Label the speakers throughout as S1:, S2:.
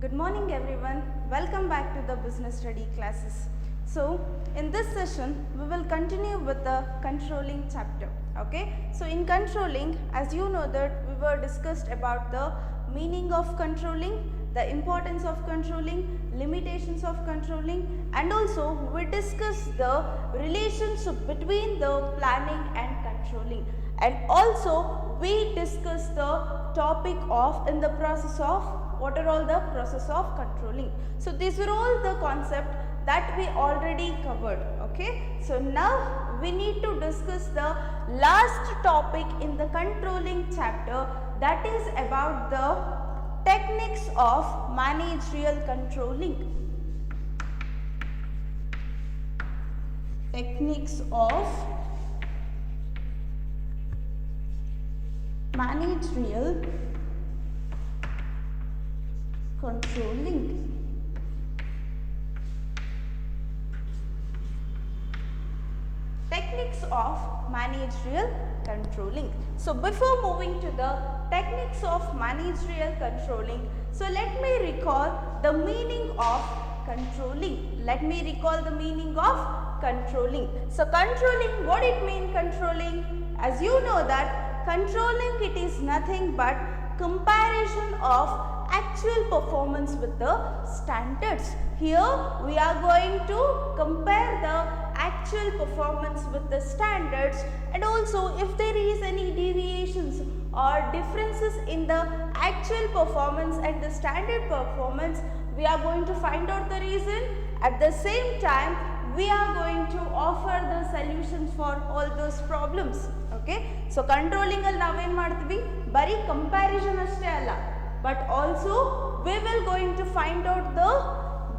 S1: Good morning everyone. Welcome back to the business study classes. So in this session we will continue with the controlling chapter. Okay. So in controlling, as you know that we were discussed about the meaning of controlling, the importance of controlling, limitations of controlling, and also we discussed the relationship between the planning and controlling, and also we discussed the topic of in the process of what are all the process of controlling. So these were all the concept that we already covered. Okay. So now we need to discuss the last topic in the controlling chapter, that is about the techniques of managerial controlling. Techniques of managerial controlling. Techniques of managerial controlling. So before moving to the techniques of managerial controlling, so let me recall the meaning of controlling. Let me recall the meaning of controlling. So controlling, what it means controlling? As you know that controlling, it is nothing but comparison of actual performance with the standards. Here we are going to compare the actual performance with the standards, and also if there is any deviations or differences in the actual performance and the standard performance, we are going to find out the reason. At the same time, we are going to offer the solutions for all those problems. Okay. So controlling ಅಲ್ಲಿ ನಾವೇನು ಮಾಡ್ತೀವಿ, ಬರೀ comparison ಅಷ್ಟೇ ಅಲ್ಲ, but also we will going to find out the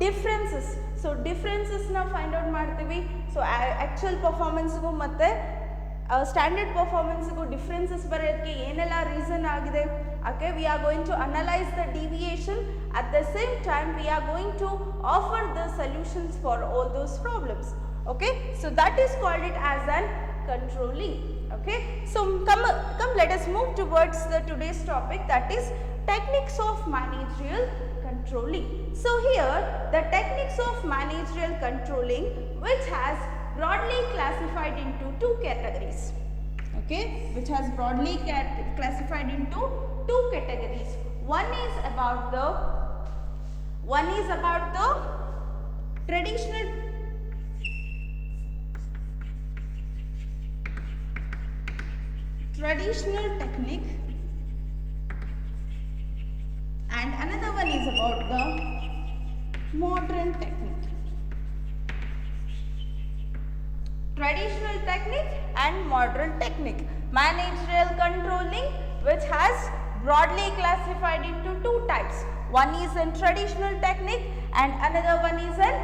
S1: differences. So differences na find out ಮಾಡ್ತೀವಿ. So actual performance ಗೂ ಮತ್ತೆ standard ಪರ್ಫಾರ್ಮೆನ್ಸ್ಗೂ differences ಬರೋದಕ್ಕೆ ಏನೆಲ್ಲ ರೀಸನ್ ಆಗಿದೆ. Okay, we are going to analyse the deviation, at the same time we are going to offer the solutions for all those problems. Okay, so that is called it as an controlling. Okay, so come let us move towards the today's topic, that is techniques of managerial controlling. So here the techniques of managerial controlling, which has broadly classified into two categories. Okay, which has broadly classified into two categories. One is about the traditional technique, and another one is about the modern technique. Traditional technique and modern technique. Managerial controlling, which has broadly classified into two types. One is in traditional technique and another one is in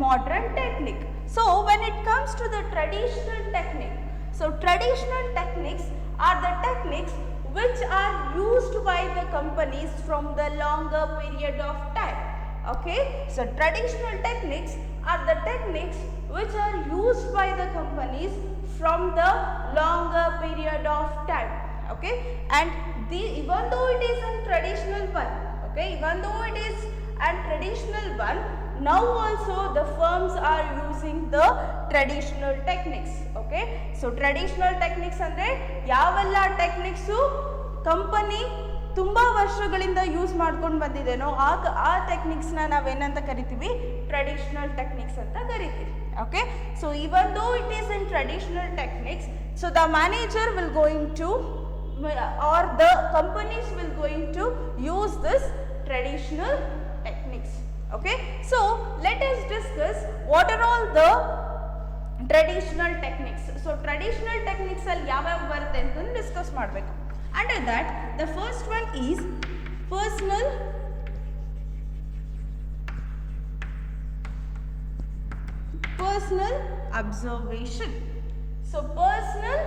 S1: modern technique. So when it comes to the traditional technique, so traditional techniques are the techniques which are used by the companies from the longer period of time. Okay, so traditional techniques are the techniques which are used by the companies from the longer period of time. Okay, and even though it is a traditional one, okay, even though it is a traditional one, now also the firms are using the traditional techniques. Okay, so traditional techniques andre yavella techniques company ತುಂಬಾ ವರ್ಷಗಳಿಂದ use ಮಾಡ್ಕೊಂಡು ಬಂದಿದ್ದೇನೋ ಆ techniques ನ ನಾವೇನಂತ ಕರಿತೀವಿ, traditional techniques ಅಂತ ಕರಿತೀವಿ. Okay, so even though it is in traditional techniques, so the manager will going to or the companies will going to use this traditional techniques. Okay, so let us discuss what are all the traditional techniques. So traditional techniques ಅಲ್ಲಿ ಯಾವ್ಯಾವ ಬರುತ್ತೆ ಅಂತ discuss ಮಾಡಬೇಕು. Under that, the first one is personal observation. So personal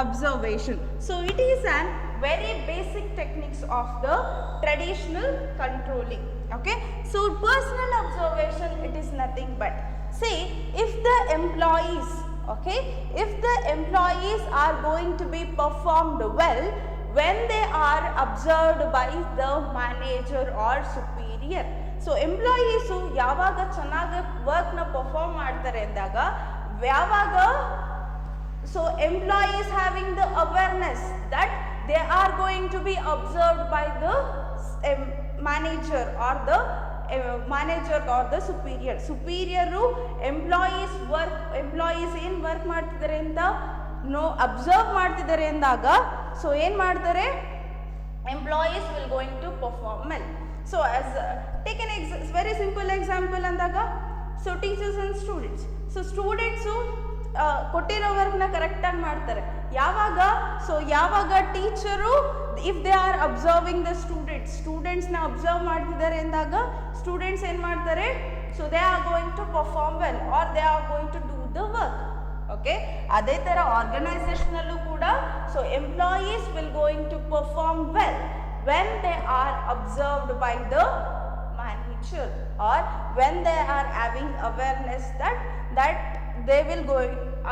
S1: observation. So it is an very basic techniques of the traditional controlling. Okay, so personal observation, it is nothing but, say if the employees, okay, if the employees are going to be performed well when they are observed by the manager or superior. superior. So employees ಯಾವಾಗ ಚೆನ್ನಾಗಿ ವರ್ಕ್ನ perform ಮಾಡ್ತಾರೆ ಅಂದಾಗ ಯಾವಾಗ so employees having the awareness that they are going to be observed by the manager or the manager or the superior employees ಏನು work ಮಾಡ್ತಿದ್ದಾರೆ ಅಂತ observe ಮಾಡ್ತಿದ್ದಾರೆ ಅಂದಾಗ ಸೊ ಏನು ಮಾಡ್ತಾರೆ employees will going to perform well. So as take an very simple example ಅಂದಾಗ so teachers and students. So students ಕೊಟ್ಟಿರೋ ವರ್ಕ್ನ ಕರೆಕ್ಟಾಗಿ ಮಾಡ್ತಾರೆ ಯಾವಾಗ teacher if they are observing the ಸ್ಟೂಡೆಂಟ್ಸ್ನ ಅಬ್ಸರ್ವ್ ಮಾಡ್ತಿದ್ದಾರೆ ಅಂದಾಗ ಸ್ಟೂಡೆಂಟ್ಸ್ ಏನು ಮಾಡ್ತಾರೆ so they are going to perform well or they are going to do the work. Okay, ಅದೇ ಥರ ಆರ್ಗನೈಸೇಷನಲ್ಲೂ ಕೂಡ so employees will going to perform well when they are observed by the manager or when they are having awareness that they will go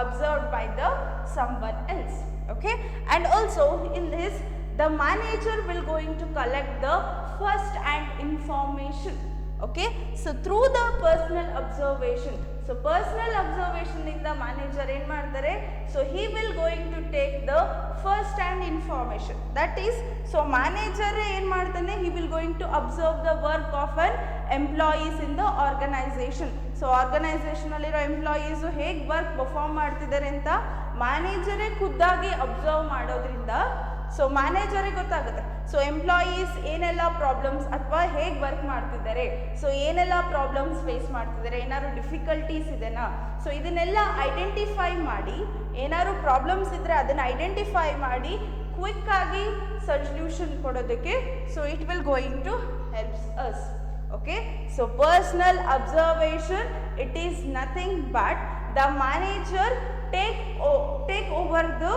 S1: observed by the someone else. Okay, and also in this the manager will going to collect the first hand information. Okay, so through the personal observation, so personal observation in the manager ಏನು ಮಾಡ್ತಾರೆ so he will going to take the first hand information. That is, so manager ಏನು ಮಾಡ್ತಾನೆ he will going to observe the work of an employees in the organization. So ಆರ್ಗನೈಸೇಷನಲ್ಲಿರೋ employees ಹೇಗೆ work perform ಮಾಡ್ತಿದ್ದಾರೆ ಅಂತ ಮ್ಯಾನೇಜರೇ ಖುದ್ದಾಗಿ observe ಮಾಡೋದ್ರಿಂದ so ಮ್ಯಾನೇಜರಿಗೆ ಗೊತ್ತಾಗುತ್ತೆ so employees ಏನೆಲ್ಲ ಪ್ರಾಬ್ಲಮ್ಸ್ ಅಥವಾ ಹೇಗೆ ವರ್ಕ್ ಮಾಡ್ತಿದ್ದಾರೆ, ಸೊ ಏನೆಲ್ಲ ಪ್ರಾಬ್ಲಮ್ಸ್ ಫೇಸ್ ಮಾಡ್ತಿದ್ದಾರೆ, ಏನಾದ್ರು ಡಿಫಿಕಲ್ಟೀಸ್ ಇದೆನಾ, ಸೊ ಇದನ್ನೆಲ್ಲ ಐಡೆಂಟಿಫೈ ಮಾಡಿ ಏನಾದ್ರು ಪ್ರಾಬ್ಲಮ್ಸ್ ಇದ್ದರೆ ಅದನ್ನು ಐಡೆಂಟಿಫೈ ಮಾಡಿ ಕ್ವಿಕ್ಕಾಗಿ ಸೊಲ್ಯೂಷನ್ ಕೊಡೋದಕ್ಕೆ so it will going to helps us. Okay, so personal observation, it is nothing but the manager take over the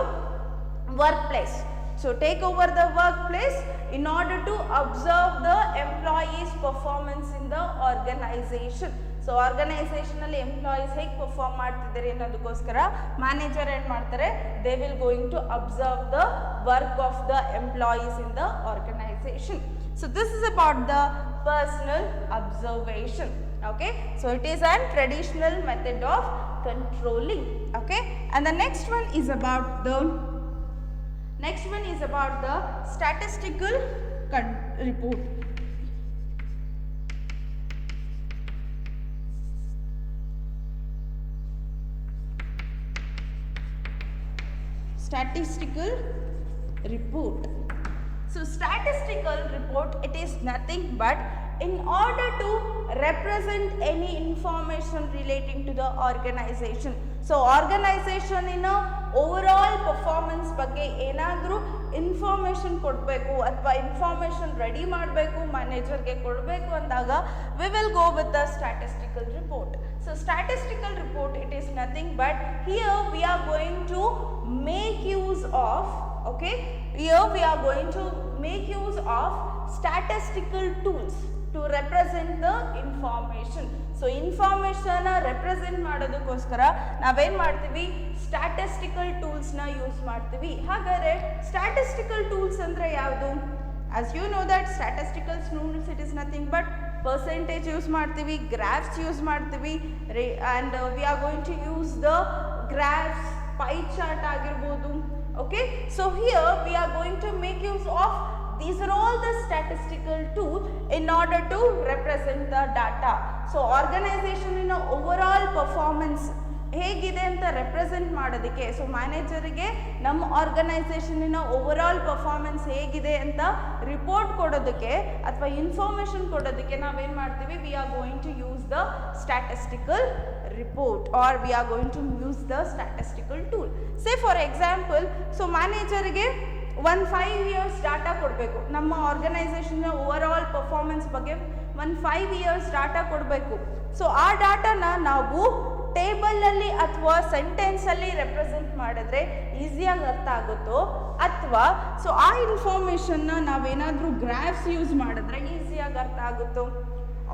S1: workplace. So take over the workplace in order to observe the employees performance in the organization. So ಆರ್ಗನೈಸೇಷನಲ್ಲಿ employees ಹೇಗೆ perform ಮಾಡ್ತಿದ್ದಾರೆ ಅನ್ನೋದಕ್ಕೋಸ್ಕರ manager ಏನು ಮಾಡ್ತಾರೆ they will going to observe the work of the employees in the organization. So this is about the personal observation. Okay, so it is a traditional method of controlling. Okay, and the next one is about the statistical report. Statistical report. So statistical report, it is nothing but in order to represent any information relating to the organization. So organization in a overall performance ಬಗ್ಗೆ ಏನಾದರೂ information ಕೊಡಬೇಕು ಅಥವಾ information ready ಮಾಡಬೇಕು ಮ್ಯಾನೇಜರ್ಗೆ ಕೊಡಬೇಕು ಅಂದಾಗ we will go with the statistical report. So statistical report, it is nothing but here we are going to make use of, okay, here we are going to make use of statistical tools to represent the information. So information represent ಮಾಡೋದಕ್ಕೋಸ್ಕರ ನಾವೇನು ಮಾಡ್ತೀವಿ statistical ಟೂಲ್ಸ್ನ use ಮಾಡ್ತೀವಿ. ಹಾಗಾದರೆ statistical tools ಅಂದರೆ ಯಾವುದು? as you know that statistical tools, it is nothing but percentage use ಮಾಡ್ತೀವಿ, graphs use ಮಾಡ್ತೀವಿ, and we are going to use the graphs, pie chart ಆಗಿರ್ಬೋದು. Okay, so here we are going to make use of these are all the statistical tools in order to represent the data. So organization in overall performance ಹೇಗಿದೆ ಅಂತ represent ಮಾಡೋದಕ್ಕೆ, so ಮ್ಯಾನೇಜರಿಗೆ ನಮ್ಮ ಆರ್ಗನೈಸೇಷನಿನ overall performance ಹೇಗಿದೆ ಅಂತ report ಕೊಡೋದಕ್ಕೆ ಅಥವಾ information ಕೊಡೋದಕ್ಕೆ ನಾವೇನು ಮಾಡ್ತೀವಿ, we are going to use the statistical report or we are going to use the statistical tool. Say for example, so ಮ್ಯಾನೇಜರ್ಗೆ 5 years ಡಾಟಾ ಕೊಡಬೇಕು, ನಮ್ಮ ಆರ್ಗನೈಸೇಷನ್ನ ಓವರಾಲ್ ಪರ್ಫಾರ್ಮೆನ್ಸ್ ಬಗ್ಗೆ 5 years ಡಾಟಾ ಕೊಡಬೇಕು. ಸೊ ಆ ಡಾಟಾನ ನಾವು ಟೇಬಲಲ್ಲಿ ಅಥವಾ ಸೆಂಟೆನ್ಸಲ್ಲಿ ರೆಪ್ರೆಸೆಂಟ್ ಮಾಡಿದ್ರೆ ಈಸಿಯಾಗಿ ಅರ್ಥ ಆಗುತ್ತೋ, ಅಥವಾ ಸೊ ಆ ಇನ್ಫಾರ್ಮೇಷನ್ನ ನಾವೇನಾದರೂ ಗ್ರಾಫ್ಸ್ ಯೂಸ್ ಮಾಡಿದ್ರೆ ಈಸಿಯಾಗಿ ಅರ್ಥ ಆಗುತ್ತೋ?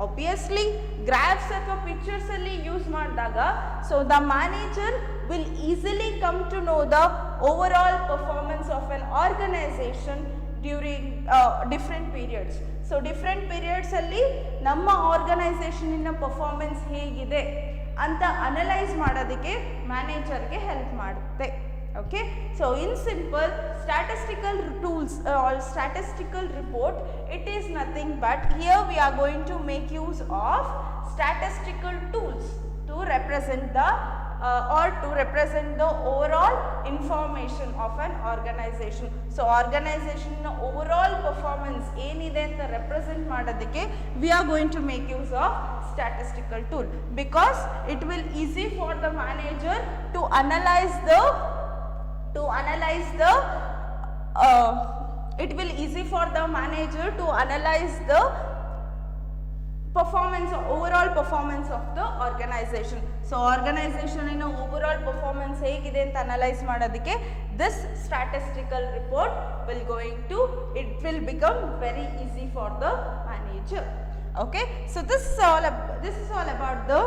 S1: ಆಬ್ವಿಯಸ್ಲಿ ಗ್ರಾಫ್ಸ್ ಅಥವಾ ಪಿಕ್ಚರ್ಸಲ್ಲಿ ಯೂಸ್ ಮಾಡಿದಾಗ so the manager will easily come to know the overall performance of an organization during different periods. So different ಪೀರಿಯಡ್ಸಲ್ಲಿ ನಮ್ಮ ಆರ್ಗನೈಸೇಷನಿನ ಪರ್ಫಾರ್ಮೆನ್ಸ್ ಹೇಗಿದೆ ಅಂತ ಅನಲೈಸ್ ಮಾಡೋದಕ್ಕೆ ಮ್ಯಾನೇಜರ್ಗೆ ಹೆಲ್ಪ್ ಮಾಡುತ್ತೆ. Okay, so in simple, statistical tools or statistical report, it is nothing but here we are going to make use of statistical tools to represent the overall information of an organization. So organization overall performance ಏನide ಅಂತ represent ಮಾಡೋದಕ್ಕೆ we are going to make use of statistical tool, because it will easy for the manager to analyze the it will easy for the manager to analyze the performance, overall performance of the organization. So organization in overall performance hegide anta analyze ಮಾಡೋದಕ್ಕೆ this statistical report will it will become very easy for the manager. Okay, so this is all about the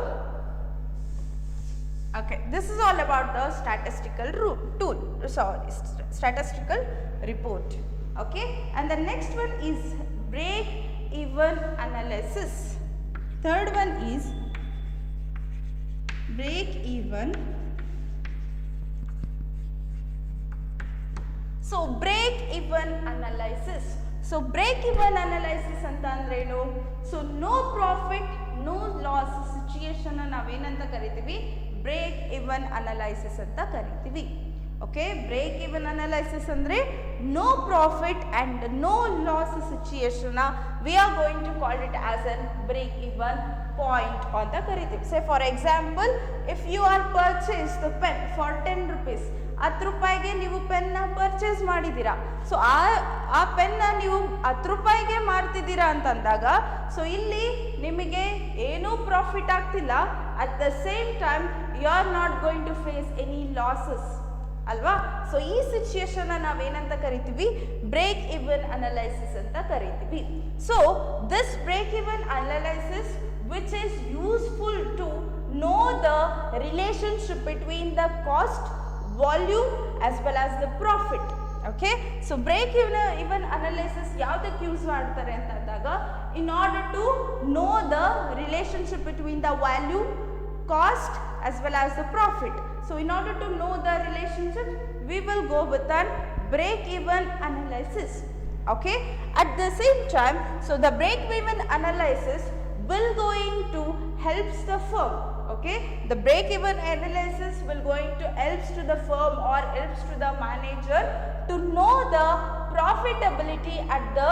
S1: this is all about the statistical statistical report. Okay, and the next one is break even analysis. Third one is break even. So break even analysis. So break even analysis anta andre enu? So no profit no loss situation navenanta karitivi break even analysis ಅಂತ ಕರಿತೀವಿ. ಓಕೆ, break even analysis ಅಂದರೆ no profit and no loss situation we are going to call it as an break even point ಅಂತ ಕರಿತೀವಿ. Say for example, if you are purchase the pen for 10 rupees, 10 ರೂಪಾಯಿಗೆ ನೀವು ಪೆನ್ನ purchase ಮಾಡಿದ್ದೀರಾ. So ಆ ಪೆನ್ನ ನೀವು 10 ರೂಪಾಯಿಗೆ ಮಾರ್ತಿದ್ದೀರಾ ಅಂತಂದಾಗ ಸೊ ಇಲ್ಲಿ ನಿಮಗೆ ಏನೂ ಪ್ರಾಫಿಟ್ ಆಗ್ತಿಲ್ಲ. At the same time you are not going to face any losses ಅಲ್ವಾ. ಸೊ ಈ ಸಿಚುಯೇಷನ್ ನಾವೇನಂತ ಕರಿತೀವಿ? ಬ್ರೇಕ್ ಇವನ್ ಅನಲೈಸಿಸ್ ಅಂತ ಕರಿತೀವಿ. So this break even analysis which is useful to know the relationship between the cost, volume as well as the profit. Okay, so break even analysis ಯಾವ್ದಕ್ಕೆ use ಮಾಡ್ತಾರೆ ಅಂತ ಅಂದಾಗ, in order to know the relationship between the value, cost as well as the profit. So in order to know the relationship, we will go with an break even analysis. Okay, at the same time, so the break even analysis will going to helps the firm. Okay, the break even analysis will going to helps to the firm or helps to the manager to know the profitability at the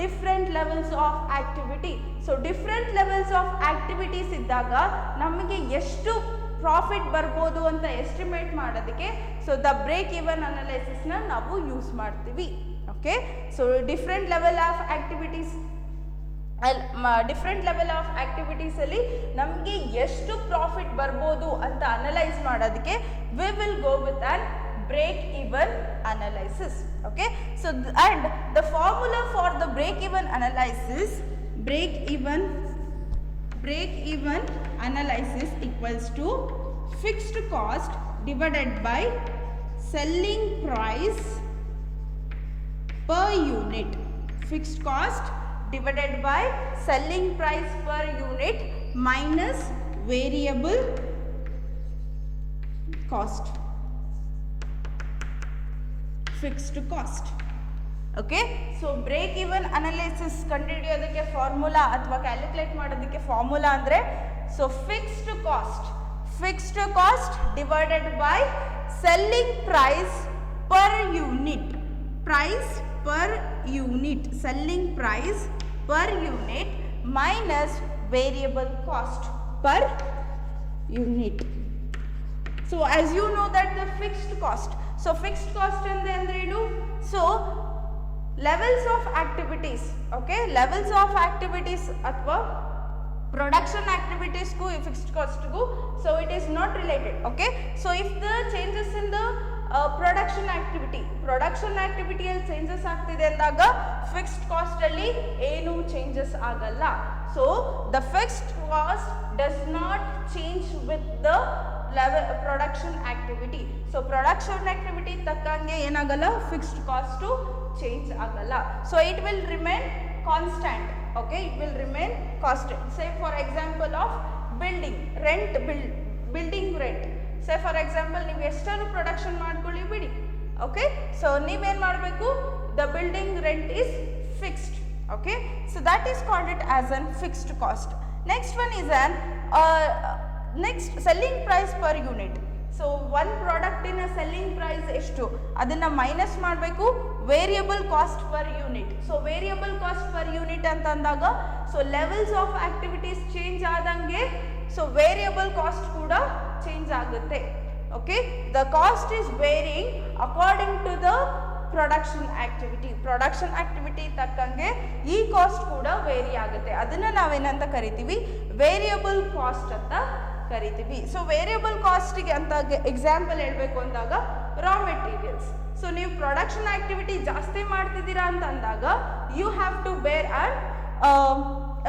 S1: different levels of activity. So different levels of activities iddaga namage ಎಷ್ಟು profit ಬರ್ಬೋದು ಅಂತ estimate ಮಾಡೋದಕ್ಕೆ so the break even ಅನಲೈಸಿಸ್ನ ನಾವು use ಮಾಡ್ತೀವಿ. Okay, so different level of activities ಅಲ್ಲಿ ನಮಗೆ ಎಷ್ಟು ಪ್ರಾಫಿಟ್ ಬರ್ಬೋದು ಅಂತ ಅನಲೈಸ್ ಮಾಡೋದಕ್ಕೆ V will go with on break even analysis. Okay, so and the formula for the break even analysis, break even analysis equals to fixed cost divided by selling price per unit. Fixed cost divided by selling price per unit minus variable cost. Fixed cost. Okay, so break even analysis ಕಂಡುಹಿಡಿಯೋದಕ್ಕೆ formula ಅಥವಾ calculate ಮಾಡೋದಕ್ಕೆ formula ಅಂದರೆ so fixed cost divided by selling price per unit. Selling price per unit minus variable cost per unit. So as you know that the fixed cost, so fixed cost ಅಂದ್ರೆ ಏನು? So levels of activities, okay, levels of activities ಅಥವಾ production activities ಗೂ fixed cost ಗೂ so it is not related. Okay, so if the changes in the production activity ಅಲ್ಲಿ changes ಆಗ್ತಿದೆ ಅಂದಾಗ fixed cost ಅಲ್ಲಿ ಏನು changes ಆಗಲ್ಲ. So the fixed cost does not change with the level production activity. So production activity ತಕ್ಕಂಗೆ ಏನಾಗಲ್ಲ, fixed cost change ಆಗಲ್ಲ. So it will remain constant. Okay, it will remain constant. Say for example of building rent, building rent. Say for example ನೀವು ಎಷ್ಟಾರು production ಮಾಡ್ಕೊಳ್ಳಿ ಬಿಡಿ. Okay, so ನೀವೇನು ಮಾಡಬೇಕು, the building rent is fixed. Okay, so that is called it as an fixed cost. Next one is an next selling price per unit. So one product in a selling price ಎಷ್ಟು ಅದನ್ನ minus ಮಾಡಬೇಕು variable cost per unit. So variable cost per unit ಅಂತ ಅಂದಾಗ so levels of activities change ಆದಂಗೆ so variable cost ಕೂಡ change ಆಗುತ್ತೆ. Okay, the cost is varying according to the production activity ತಕ್ಕಂಗೆ ಈ ಕಾಸ್ಟ್ ಕೂಡ ವೇರಿ ಆಗುತ್ತೆ. ಅದನ್ನ ನಾವೇನಂತ ಕರಿತೀವಿ, ವೇರಿಯಬಲ್ ಕಾಸ್ಟ್ ಅಂತ ಕರಿತೀವಿ. ಸೊ ವೇರಿಯಬಲ್ ಕಾಸ್ಟಿಗೆ ಅಂತ ಎಕ್ಸಾಂಪಲ್ ಹೇಳಬೇಕು ಅಂದಾಗ ರಾ ಮೆಟೀರಿಯಲ್ಸ್. ಸೊ ನೀವು ಪ್ರೊಡಕ್ಷನ್ ಆಕ್ಟಿವಿಟಿ ಜಾಸ್ತಿ ಮಾಡ್ತಿದ್ದೀರಾ ಅಂತ ಅಂದಾಗ you have to bear and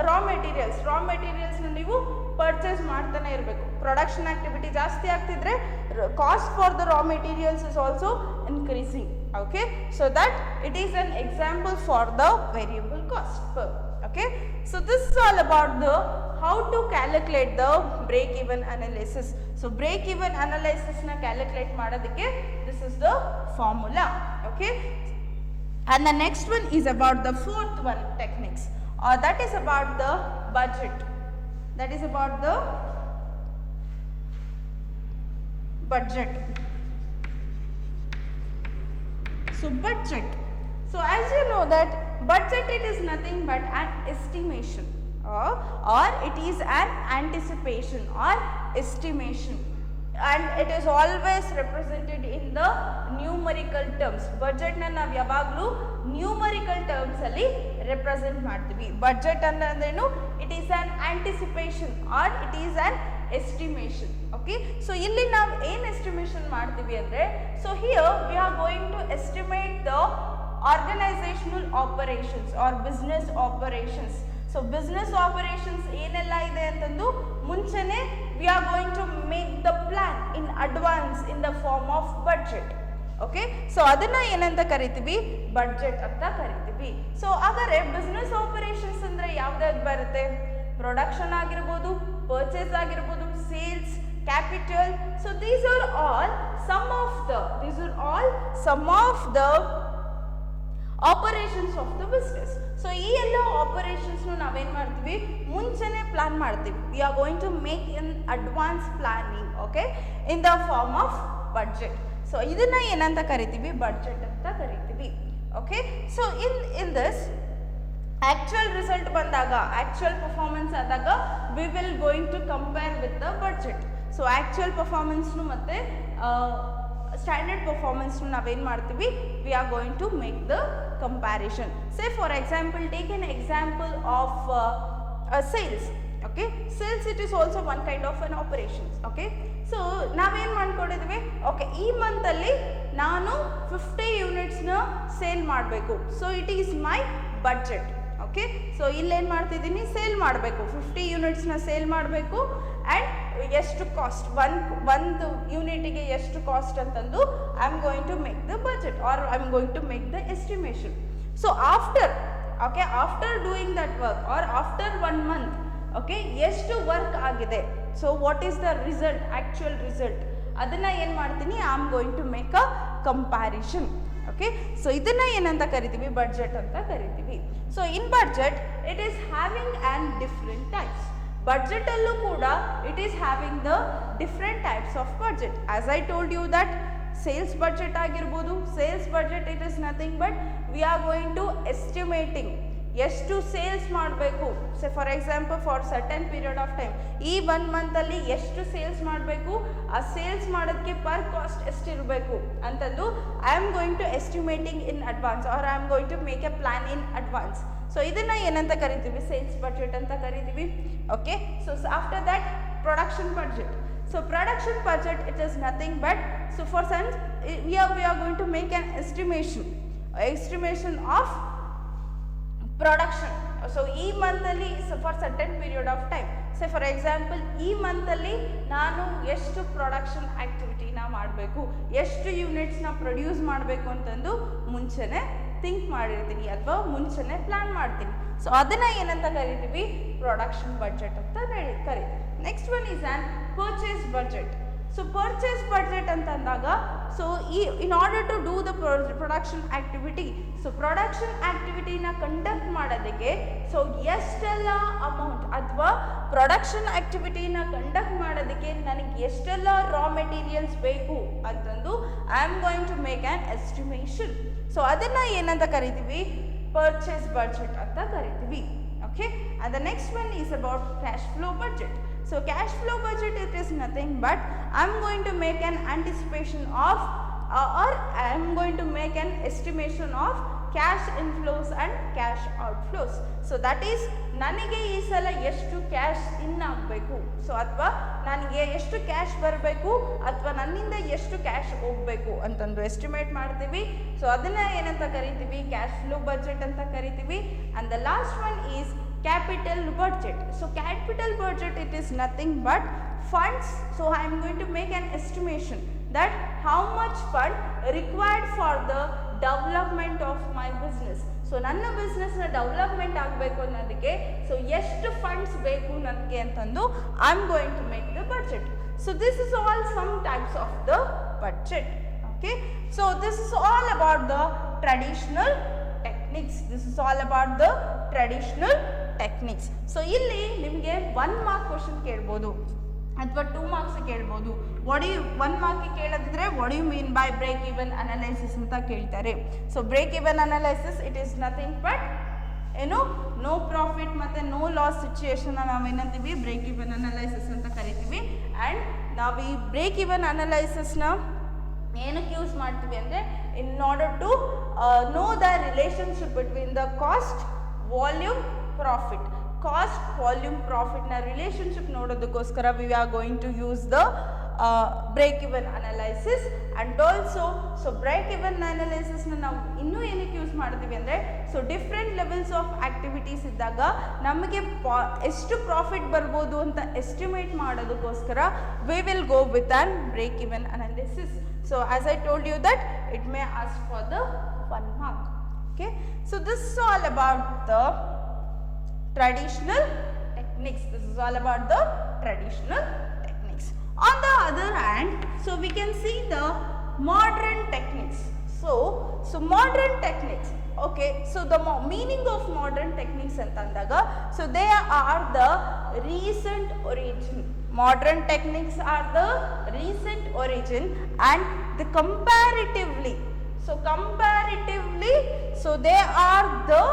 S1: raw ಮೆಟೀರಿಯಲ್ಸ್ನ ನೀವು ಪರ್ಚೇಸ್ ಮಾಡ್ತಾನೆ ಇರಬೇಕು. ಪ್ರೊಡಕ್ಷನ್ ಆಕ್ಟಿವಿಟಿ ಜಾಸ್ತಿ ಆಗ್ತಿದ್ರೆ cost for the raw materials is also increasing. Okay, so that it is an example for the variable cost. Okay, so this is all about the how to calculate the break even analysis. So break even analysis na calculate madadikke this is the formula. Okay, and the next one is about the fourth one techniques, that is about the budget. So budget. So as you know that budget, it is nothing but an estimation or it is an anticipation or estimation, and it is always represented in the numerical terms. Budget na ನಾವು ಯಾವಾಗಲೂ numerical terms ಅಲ್ಲಿ represent ಮಾಡ್ತೀವಿ. budget ಅನ್ನೋದೇನು, it is an anticipation or it is an estimation. Okay, so ಇಲ್ಲಿ ನಾವು ಏನು estimation ಮಾಡ್ತೀವಿ ಅಂದರೆ, so here we are going to estimate the organizational operations or business operations. So business operations ಏನೆಲ್ಲ ಇದೆ ಅಂತಂದು ಮುಂಚೆನೆ we are going to make the plan in advance in the form of budget. Okay, so ಅದನ್ನ ಏನಂತ ಕರಿತೀವಿ, budget ಅಂತ ಕರಿತೀವಿ. So ಹಾಗಾದ್ರೆ ಬಿಸ್ನೆಸ್ ಆಪರೇಷನ್ಸ್ ಅಂದ್ರೆ ಯಾವ್ದಾವ್ದು ಬರುತ್ತೆ, ಪ್ರೊಡಕ್ಷನ್ ಆಗಿರ್ಬೋದು, ಪರ್ಚೇಸ್ ಆಗಿರ್ಬೋದು, sales, capital. So these are all some of the operations of the business. So ಈ ಎಲ್ಲ ಆಪರೇಷನ್ಸ್ ನಾವೇನ್ ಮಾಡ್ತೀವಿ, ಮುಂಚೆನೆ ಪ್ಲಾನ್ ಮಾಡ್ತೀವಿ. we are going to make an advance planning, okay, in the form of budget. So ಇದನ್ನ ಏನಂತ ಕರಿತೀವಿ, budget ಅಂತ ಕರಿತೀವಿ. Okay, so in this actual result ಬಂದಾಗ, ಆಕ್ಚುಯಲ್ ಪರ್ಫಾರ್ಮೆನ್ಸ್ ಆದಾಗ we will going to compare with the budget. So actual ಪರ್ಫಾರ್ಮೆನ್ಸ್ನು ಮತ್ತು standard ಪರ್ಫಾರ್ಮೆನ್ಸ್ನು ನಾವೇನು ಮಾಡ್ತೀವಿ, we are going to make the comparison. Say for example, take an example of sales. Okay, sales it is also one kind of an operations. Okay, so ನಾವೇನು ಮಾಡ್ಕೊಂಡಿದ್ವಿ, okay ಈ ಮಂತಲ್ಲಿ ನಾನು 50 ಯೂನಿಟ್ಸ್ನ ಸೇಲ್ ಮಾಡಬೇಕು. So it is my budget. Okay, so ಇಲ್ಲೇನು ಮಾಡ್ತಿದ್ದೀನಿ, sale ಮಾಡಬೇಕು, 50 ಯೂನಿಟ್ಸ್ನ ಸೇಲ್ ಮಾಡಬೇಕು. ಆ್ಯಂಡ್ ಎಷ್ಟು ಕಾಸ್ಟ್, ಒಂದು ಯೂನಿಟಿಗೆ ಎಷ್ಟು ಕಾಸ್ಟ್ ಅಂತಂದು I am going to make the budget or I am going to make the estimation. So after doing that work or after 1 month, okay ಎಷ್ಟು ವರ್ಕ್ ಆಗಿದೆ, so what is the result, actual result, ಅದನ್ನು ಏನು ಮಾಡ್ತೀನಿ, I am going to make a comparison. Okay, so ಇದನ್ನು ಏನಂತ ಕರಿತೀವಿ, budget ಅಂತ ಕರಿತೀವಿ. So in budget it is having and different types. ಬಡ್ಜೆಟಲ್ಲೂ ಕೂಡ it is having the different types of budget. As I told you that sales budget ಆಗಿರ್ಬೋದು, sales budget it is nothing but we are going to estimating ಎಷ್ಟು sales ಮಾಡಬೇಕು. Say for example for certain period of time, ಈ 1 ಮಂತಲ್ಲಿ ಎಷ್ಟು sales ಮಾಡಬೇಕು, ಆ sales ಮಾಡೋದಕ್ಕೆ per cost ಎಷ್ಟಿರಬೇಕು ಅಂತಂದು I am going to estimating in advance or I am going to make a plan in advance. So ಇದನ್ನು ಏನಂತ ಕರಿತೀವಿ, ಸೇಲ್ಸ್ ಬಡ್ಜೆಟ್ ಅಂತ ಕರಿತೀವಿ. Okay, so after that production budget. So production budget it is nothing but, so for sense we are going to make an estimation of production. So ಈ ಮಂತಲ್ಲಿ for certain period of time, say for example ಈ ಮಂತಲ್ಲಿ ನಾನು ಎಷ್ಟು production ಆಕ್ಟಿವಿಟಿನ ಮಾಡಬೇಕು, ಎಷ್ಟು ಯೂನಿಟ್ಸ್ನ produce ಮಾಡಬೇಕು ಅಂತಂದು ಮುಂಚೆನೆ ಥಿಂಕ್ ಮಾಡಿರ್ತೀನಿ ಅಥವಾ ಮುಂಚೆನೆ ಪ್ಲಾನ್ ಮಾಡ್ತೀನಿ. ಸೊ ಅದನ್ನು ಏನಂತ ಕರಿತೀವಿ, ಪ್ರೊಡಕ್ಷನ್ ಬಡ್ಜೆಟ್ ಅಂತ ಕರಿತೀವಿ. Next one is on purchase budget. So purchase budget ಅಂತ ಅಂದಾಗ, so in order to do the production activity, so production ಆಕ್ಟಿವಿಟಿನ ಕಂಡಕ್ಟ್ ಮಾಡೋದಕ್ಕೆ ಸೊ ಎಷ್ಟೆಲ್ಲ ಅಮೌಂಟ್ ಅಥವಾ ಪ್ರೊಡಕ್ಷನ್ ಆಕ್ಟಿವಿಟಿನ ಕಂಡಕ್ಟ್ ಮಾಡೋದಕ್ಕೆ ನನಗೆ ಎಷ್ಟೆಲ್ಲ ರಾ ಮೆಟೀರಿಯಲ್ಸ್ ಬೇಕು ಅಂತಂದು I am going to make an estimation. So ಅದನ್ನು ಏನಂತ ಕರಿತೀವಿ, ಪರ್ಚೇಸ್ ಬಡ್ಜೆಟ್ ಅಂತ ಕರಿತೀವಿ. Okay, and the next one is about cash flow budget. So cash flow budget, it is nothing but I am going to make an anticipation of or I am going to make an estimation of cash inflows and cash outflows. So that is ನನಗೆ ಈ ಸಲ ಎಷ್ಟು cash in ಆಗಬೇಕು, so ಅಥವಾ ನನಗೆ ಎಷ್ಟು cash ಬರಬೇಕು ಅಥವಾ ನನ್ನಿಂದ ಎಷ್ಟು ಕ್ಯಾಶ್ ಹೋಗಬೇಕು ಅಂತಂದು ಎಸ್ಟಿಮೇಟ್ ಮಾಡ್ತೀವಿ. ಸೊ ಅದನ್ನು ಏನಂತ ಕರಿತೀವಿ, ಕ್ಯಾಶ್ ಫ್ಲೋ ಬಡ್ಜೆಟ್ ಅಂತ ಕರಿತೀವಿ. And the last one is capital budget. So capital budget, it is nothing but funds. So I am going to make an estimation that how much fund required for the development of my business. So ನನ್ನ ಬಿಸ್ನೆಸ್ನ development ಆಗಬೇಕು ಅನ್ನೋದಕ್ಕೆ so ಎಷ್ಟು funds ಬೇಕು ನನಗೆ ಅಂತಂದು I am going to make the budget. So this is all some types of the budget. Okay, so this is all about the traditional techniques. This is all about the traditional techniques. So ಇಲ್ಲಿ ನಿಮಗೆ 1 mark question ಕೇಳ್ಬೋದು ಅಥವಾ 2 marks ಕೇಳ್ಬೋದು. One ಮಾರ್ಕ್ಗೆ ಕೇಳಿದ್ರೆ what you mean by break even analysis ಅಂತ ಕೇಳ್ತಾರೆ. So break even analysis, it is nothing but ಏನು, ನೋ ಪ್ರಾಫಿಟ್ ಮತ್ತು ನೋ ಲಾಸ್ ಸಿಚುಯೇಷನ್ನ ನಾವೇನಂತೀವಿ, ಬ್ರೇಕ್ ಈವನ್ ಅನಲೈಸಿಸ್ ಅಂತ ಕರಿತೀವಿ. ಆ್ಯಂಡ್ ನಾವು ಈ ಬ್ರೇಕ್ ಈವನ್ ಅನಲೈಸಿಸ್ನ ಏನಕ್ಕೆ ಯೂಸ್ ಮಾಡ್ತೀವಿ ಅಂದರೆ, in order to know the relationship between the cost, volume, profit. Cost, volume, ಪ್ರಾಫಿಟ್ನ ರಿಲೇಷನ್ಶಿಪ್ ನೋಡೋದಕ್ಕೋಸ್ಕರ we are going to use the break even analysis. And also so break even ಅನಲೈಸಿಸ್ನ ನಾವು ಇನ್ನೂ ಏನಕ್ಕೆ use ಮಾಡ್ತೀವಿ ಅಂದರೆ, so different levels of activities ಇದ್ದಾಗ ನಮಗೆ ಎಷ್ಟು ಪ್ರಾಫಿಟ್ ಬರ್ಬೋದು ಅಂತ ಎಸ್ಟಿಮೇಟ್ ಮಾಡೋದಕ್ಕೋಸ್ಕರ we will go with an break even analysis. So as I told you that it may ask for the 1 mark. Okay, so this is all about the traditional techniques. This is all about the traditional techniques. On the other hand, so we can see the modern techniques. So modern techniques. Okay, so the meaning of modern techniques antandaga, so they are the recent origin. Modern techniques are the recent origin and the comparatively. So comparatively, so they are the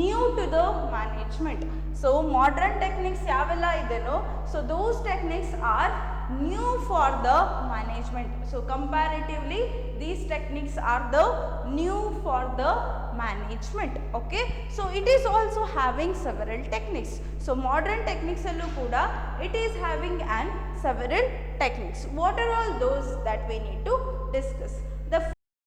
S1: new to the management. So modern techniques ಯಾವೆಲ್ಲ ಇದೆನೋ, so those techniques are new for the management. So comparatively these techniques are the new for the management. Okay, so it is also having several techniques. So modern techniques allu kuda it is having an several techniques. What are all those that we need to discuss?